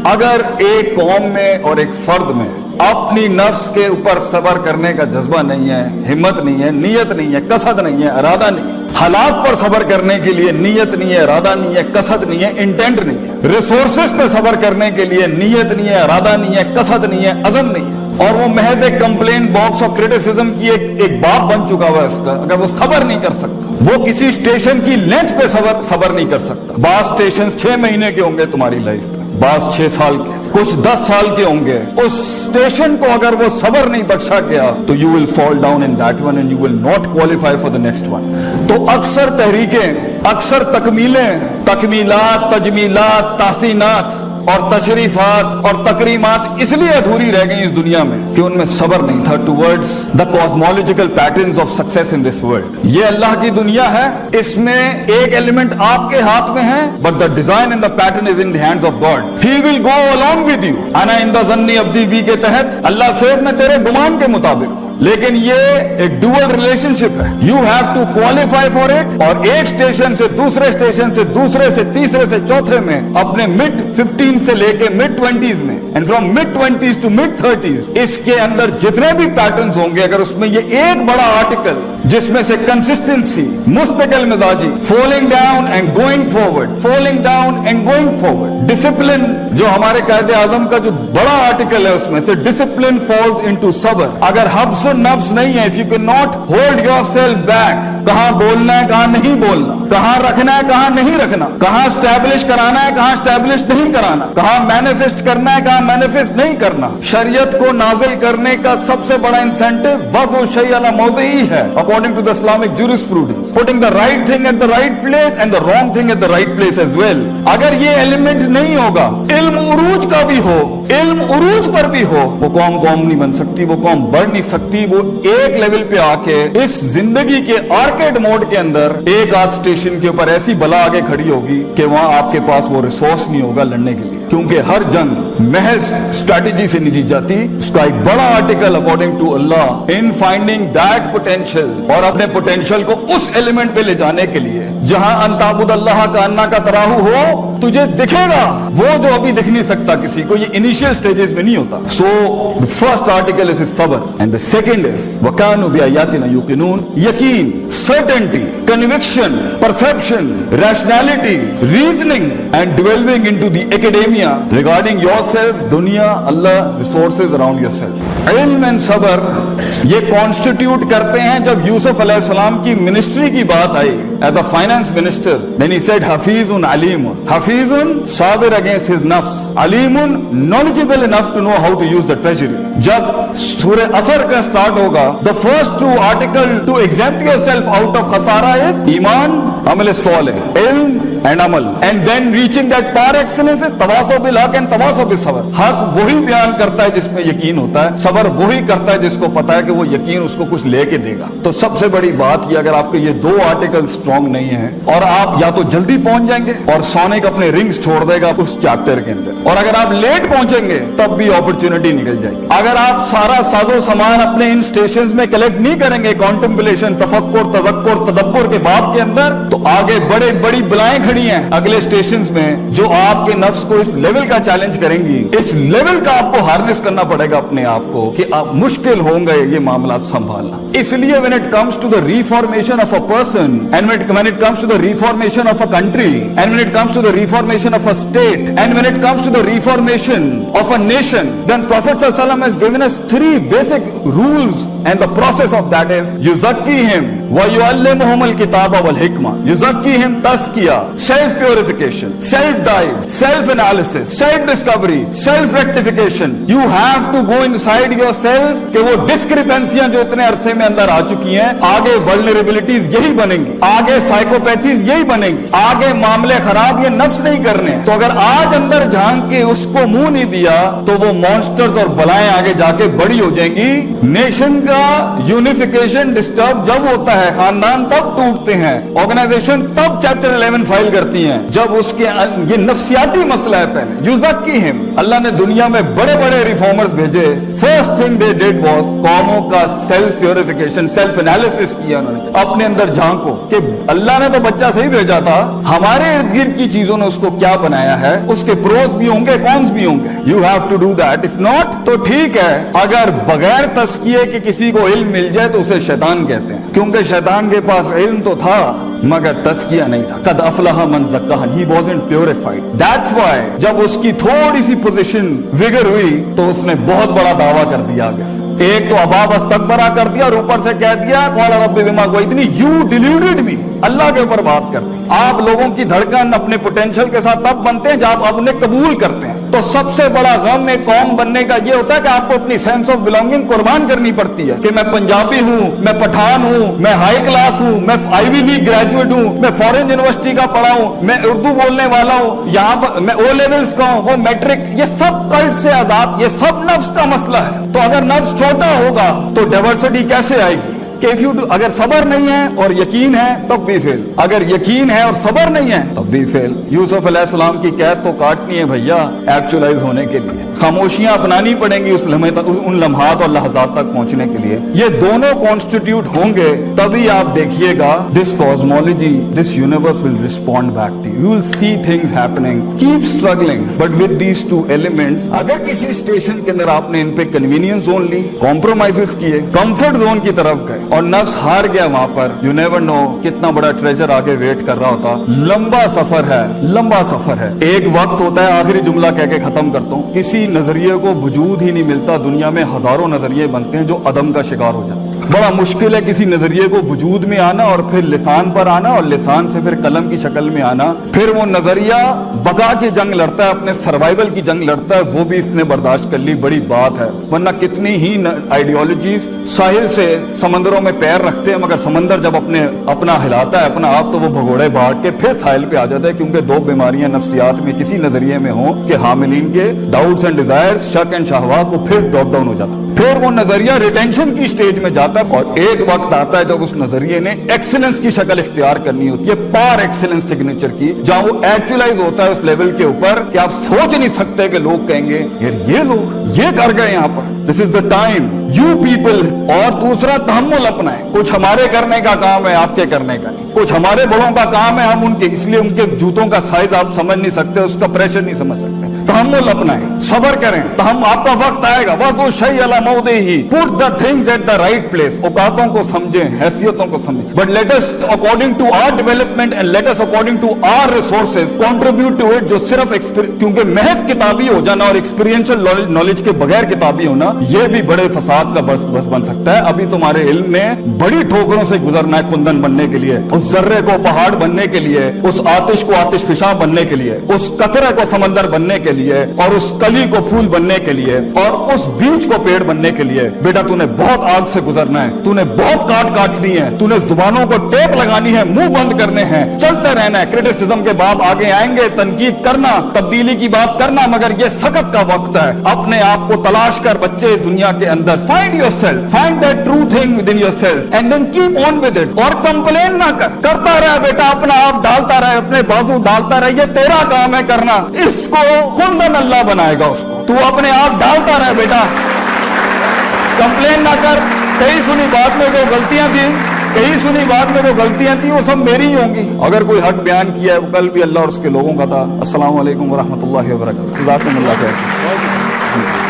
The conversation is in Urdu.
اگر ایک قوم میں اور ایک فرد میں اپنی نفس کے اوپر صبر کرنے کا جذبہ نہیں ہے، ہمت نہیں ہے، نیت نہیں ہے، قصد نہیں ہے، ارادہ نہیں ہے، حالات پر صبر کرنے کے لیے نیت نہیں ہے، ارادہ نہیں ہے، قصد نہیں ہے، انٹینٹ نہیں ہے، ریسورسز پہ صبر کرنے کے لیے نیت نہیں ہے، ارادہ نہیں ہے، قصد نہیں ہے، عزم نہیں ہے، اور وہ محض ایک کمپلین باکس اور کرٹیسزم کی ایک باپ بن چکا ہوا ہے اس کا، اگر وہ صبر نہیں کر سکتا، وہ کسی اسٹیشن کی لینتھ پہ صبر نہیں کر سکتا. بعض اسٹیشن 6 مہینے کے ہوں گے تمہاری لائف میں، بعض 6 سال کے، کچھ 10 سال کے ہوں گے. اس اسٹیشن کو اگر وہ صبر نہیں بخشا گیا تو you will fall down in that one and you will not qualify for the next one. تو اکثر تحریکیں، اکثر تکمیلیں، تکمیلات، تجمیلات، تحسینات اور تشریفات اور تکریمات اس لیے ادھوری رہ گئی اس دنیا میں کہ ان میں صبر نہیں تھا towards the cosmological patterns of success in this world. یہ اللہ کی دنیا ہے، اس میں ایک ایلیمنٹ آپ کے ہاتھ میں ہے but the design and the pattern is in the hands of God. He will go along with you. انا عند ظن عبدی بی کے تحت اللہ سے میں تیرے گمان کے مطابق، لیکن یہ ایک ڈوئل ریلیشن شپ ہے. You have to qualify for it, اور ایک اسٹیشن سے دوسرے اسٹیشن سے دوسرے سے تیسرے سے چوتھے میں اپنے mid 15 سے لے کے mid 20s میں and from mid 20s to mid 30s اس کے اندر جتنے بھی پیٹرنز ہوں گے، اگر اس میں یہ ایک بڑا آرٹیکل جس میں سے کنسسٹنسی، مستقل مزاجی، falling down and going forward, falling down and going forward, discipline جو ہمارے قائد اعظم کا جو بڑا آرٹیکل ہے اس میں سے ڈسپلن فالز انٹو صبر. اگر حبس نفس نہیں ہے، if you cannot hold yourself back، کہاں بولنا ہے کہاں نہیں بولنا، کہاں رکھنا ہے کہاں نہیں رکھنا، کہاں اسٹیبلش کرانا ہے کہاں اسٹیبلش نہیں کرانا، کہاں مینیفیسٹ کرنا ہے کہاں مینیفیسٹ نہیں کرنا. شریعت کو نازل کرنے کا سب سے بڑا انسینٹو وضع شیء علی موضعہ ہے according to the Islamic jurisprudence, putting the right thing at the right place and the wrong thing at the right place as well. اگر یہ ایلیمنٹ نہیں ہوگا، علم عروج کا بھی ہو، علم عروج پر بھی ہو، وہ قوم نہیں بن سکتی، وہ قوم بڑھ نہیں سکتی. وہ ایک لیول پہ آ کے اس زندگی کے آرکیڈ موڈ کے اندر ایک آدھ اسٹیشن کے اوپر ایسی بلا آگے کھڑی ہوگی کہ وہاں آپ کے پاس وہ ریسورس نہیں ہوگا لڑنے کے لیے، کیونکہ ہر جنگ محض اسٹریٹجی سے نہیں جیت جاتی. اس کا ایک بڑا article according to Allah in finding that potential, اور اپنے پوٹینشیل کو اس ایلیمنٹ پہ لے جانے کے لیے جہاں ان تعبد اللہ کا انا کا تراہو ہو، تجھے دکھے گا وہ جو ابھی دکھ نہیں سکتا کسی کو. یہ انیشیل سٹیجز میں نہیں ہوتا. سو the first article is صبر and the second is وَكَانُوا بِآيَاتِنَا يُوقِنُونَ. یقین، certainty, conviction, perception, rationality, reasoning and delving into the academia regarding yourself, دنیا، اللہ، resources around yourself. علم and صبر یہ کانسٹیٹیوٹ کرتے ہیں. جب یوسف علیہ السلام کی منسٹری کی بات آئی as a finance minister, then he said Hafeez Aleem, Hafeez Sabir against his نفس، علیم knowledgeable enough to know how to use the treasury. جب سورہ عصر کا سٹارٹ ہوگا the first two article to exempt yourself out of خسارہ is ایمان، عمل صالح، علم and عمل, and then reaching that par excellence is تواصو بالحق and تواصو بالصبر. حق وہی بیان کرتا ہے جس میں یقین ہوتا ہے، صبر وہی کرتا ہے جس کو پتا ہے کہ وہ یقین اس کو کچھ لے کے دے گا. تو سب سے بڑی بات یہ، اگر آپ کے یہ دو آرٹیکل سٹرونگ نہیں ہیں اور آپ یا تو جلدی پہنچ جائیں گے اور سونک اپنے رنگز چھوڑ دے گا اس چیپٹر کے اندر، اور اگر آپ لیٹ پہنچیں گے تب بھی اپرچونٹی نکل جائے گی. اگر آپ سارا ساز و سامان اپنے ان سٹیشنز میں کلیکٹ نہیں کریں گے کانٹمپلیشن، تفکر، تذکر، تدبر کے باب کے اندر، تو آگے بڑی بلائیں کھڑی ہیں اگلے سٹیشنز میں جو آپ کے نفس کو اس لیول کا چیلنج کریں گی. اس لیول کا آپ کو ہارنس کرنا پڑے گا اپنے آپ کو کہ آپ مشکل ہوں گے یہ معاملات سنبھالنا. اس لیے when it comes to the reformation of a person and when it comes to the reformation of a country and when it comes to the reformation of a state and when it comes to the reformation of a nation, then Prophet ﷺ has given us 3 basic rules, and the process of that is yuzakkihim wa yuallimuhum al-kitaba wal-hikmah. Yuzakkihim tazkiyah, self purification, self dive, self analysis, self discovery, self rectification. You have to go inside yourself کہ وہ ڈسکریپنسیاں جو اتنے عرصے میں اندر آ چکی ہیں، آگے vulnerabilities یہی بنیں گی، آگے سائیکوپیتھیز یہی بنیں گی، آگے معاملے خراب یہ نفس نہیں کرنے. تو اگر آج اندر جھانک کے اس کو منہ نہیں دیا تو وہ مانسٹرز اور بلائیں آگے جا کے بڑی ہو جائیں گی. نیشن کا یونیفیکیشن ڈسٹرب جب ہوتا ہے, خاندان تب ٹوٹتے ہیں, آرگنائزیشن تب چیپٹر 11 فائل کرتی ہیں جب اس کے یہ نفسیاتی مسئلہ ہے. پہلے یزکیہم, اللہ نے دنیا میں بڑے بڑے ریفارمرز بھیجے. First thing they did was قوموں کا سیلف پیوریفیکیشن, سیلف انالیسس کیا انہوں نے, اپنے اندر جھانکو کہ اللہ نے تو بچہ صحیح بھیجا تھا, ہمارے ارد گرد کی چیزوں نے اس کو کیا بنایا ہے, اس کے پروز بھی ہوں گے, کونس بھی ہوں گے. You have to do that. If not تو ٹھیک ہے, اگر بغیر تزکیے کہ کسی کو علم مل جائے تو اسے شیطان کہتے ہیں, کیونکہ شیطان کے پاس علم تو تھا مگر تزکیہ نہیں تھا. قد افلح من زکاہا, he wasn't purified. That's why جب اس کی تھوڑی سی پوزیشن وگر ہوئی تو اس نے بہت بڑا دعویٰ کر دیا آگے سے. ایک تو ابا واستکبرا کر دیا اور اوپر سے کہہ دیا قال رب بما غویتنی, you deluded me. اللہ کے اوپر بات کرتے ہیں. آپ لوگوں کی دھڑکن اپنے پوٹینشل کے ساتھ تب بنتے ہیں جب آپ اپنے قبول کرتے ہیں. تو سب سے بڑا غم ایک قوم بننے کا یہ ہوتا ہے کہ آپ کو اپنی سینس آف بلانگنگ قربان کرنی پڑتی ہے کہ میں پنجابی ہوں, میں پٹھان ہوں, میں ہائی کلاس ہوں, میں آئی وی لیگ گریجویٹ ہوں, میں فورن یونیورسٹی کا پڑھا ہوں, میں اردو بولنے والا ہوں, یہاں پر میں او لیولز کا ہوں, وہ میٹرک. یہ سب کلٹ سے آزاد, یہ سب نفس کا مسئلہ ہے. تو اگر نفس چھوٹا ہوگا تو ڈائیورسٹی کیسے آئے گی؟ کہ اگر صبر نہیں ہے اور یقین ہے تب بھی فیل, اگر یقین ہے اور صبر نہیں ہے تب بھی فیل. یوسف علیہ السلام کی قید تو کاٹنی ہے بھیا ایکچولائز ہونے کے لیے, خاموشیاں اپنانی پڑیں گی اس لمحے تک, ان لمحات اور لحظات تک پہنچنے کے لیے. یہ دونوں کانسٹیٹیوٹ ہوں گے تبھی آپ دیکھیے گا this cosmology, this universe will respond back to you. You will see things happening, keep struggling but with these two elements. اگر کسی اسٹیشن کے اندر آپ نے ان پہ کنوینئنس زون لی, کمپرومائزز کیے, کمفرٹ زون کی طرف گئے اور نفس ہار گیا وہاں پر, یو نیور نو کتنا بڑا ٹریجر آگے ویٹ کر رہا ہوتا. لمبا سفر ہے, لمبا سفر ہے. ایک وقت ہوتا ہے, آخری جملہ کہہ کے ختم کرتا ہوں, کسی نظریے کو وجود ہی نہیں ملتا, دنیا میں ہزاروں نظریے بنتے ہیں جو عدم کا شکار ہو جاتے ہیں. بڑا مشکل ہے کسی نظریے کو وجود میں آنا اور پھر لسان پر آنا اور لسان سے پھر قلم کی شکل میں آنا. پھر وہ نظریہ بقا کی جنگ لڑتا ہے, اپنے سروائیول کی جنگ لڑتا ہے, وہ بھی اس نے برداشت کر لی, بڑی بات ہے. ورنہ کتنی ہی آئیڈیالوجیز ساحل سے سمندروں میں پیر رکھتے ہیں مگر سمندر جب اپنا ہلاتا ہے اپنا آپ تو وہ بھگوڑے بھاگ کے پھر ساحل پہ آ جاتا ہے, کیونکہ دو بیماریاں نفسیات میں کسی نظریے میں ہوں کہ حاملین کے ڈاؤٹس اینڈ ڈیزائرز, شک اینڈ شہوات, وہ پھر ڈراپ ڈاؤن ہو جاتا ہے. پھر وہ نظریہ ریٹینشن کی سٹیج میں جاتا ہے اور ایک وقت آتا ہے جب اس نظریے نے ایکسلنس کی شکل اختیار کرنی ہوتی ہے, پار ایکسلنس سگنیچر کی, جہاں وہ ایکچولائز ہوتا ہے اس لیول کے اوپر کہ آپ سوچ نہیں سکتے کہ لوگ کہیں گے یار یہ لوگ یہ کر گئے یہاں پر. دس از دا ٹائم یو پیپل. اور دوسرا تحمل اپنا ہے, کچھ ہمارے کرنے کا کام ہے, آپ کے کرنے کا نہیں. کچھ ہمارے بڑوں کا کام ہے, ہم ان کے, اس لیے ان کے جوتوں کا سائز آپ سمجھ نہیں سکتے, اس کا پریشر نہیں سمجھ سکتے. تحمل اپنا ہے, صبر کریں, تو ہم آپ کا وقت آئے گا. بس وہ شیء علی موضعہ, put the things at the right place. اوقاتوں کو سمجھیں, حیثیتوں کو سمجھیں, but let us according to our development and let us according to our resources contribute to it. جو صرف کیونکہ محض کتابی ہو جانا اور ایکسپیرینشل نالج کے بغیر کتابی ہونا یہ بھی بڑے فساد کا بس بن سکتا ہے. ابھی تمہارے علم میں بڑی ٹھوکروں سے گزرنا ہے کندن بننے کے لیے, اس ذرے کو پہاڑ بننے کے لیے, اس آتش کو آتش فشاں بننے کے لیے, اس قطرے کو سمندر بننے کے لیے, اور اس کلی کو پھول بننے کے لیے, اور اس بیج کو پیڑ بننے کے لیے. بیٹا تو نے بہت آگ سے گزرنا ہے, تو نے بہت کاٹنی ہے, تو نے زبانوں کو ٹیپ لگانی ہے, منہ بند کرنے ہیں, چلتے رہنا ہے. کرٹیسزم کے باب آگے آئیں گے, تنقید کرنا, تبدیلی کی بات کرنا, مگر یہ سخت کا وقت ہے. اپنے آپ کو تلاش کر بچے اس دنیا کے اندر. Find yourself, find that true thing within yourself and then keep on with it. اور کمپلین نہ کر, کرتا رہے بیٹا, اپنا آپ ڈالتا رہے, اپنے بازو ڈالتا رہے, یہ تیرا کام ہے کرنا. اس کو کندن اللہ بنائے گا, اس کو تو اپنے آپ ڈالتا رہے بیٹا, کمپلین نہ کر. کئی سنی بات میں جو غلطیاں تھیں وہ سب میری ہی ہوں گی. اگر کوئی حق بیان کیا ہے وہ کل بھی اللہ اور اس کے لوگوں کا تھا. السلام علیکم ورحمۃ اللہ وبرکاتہ. جزاکم اللہ خیر.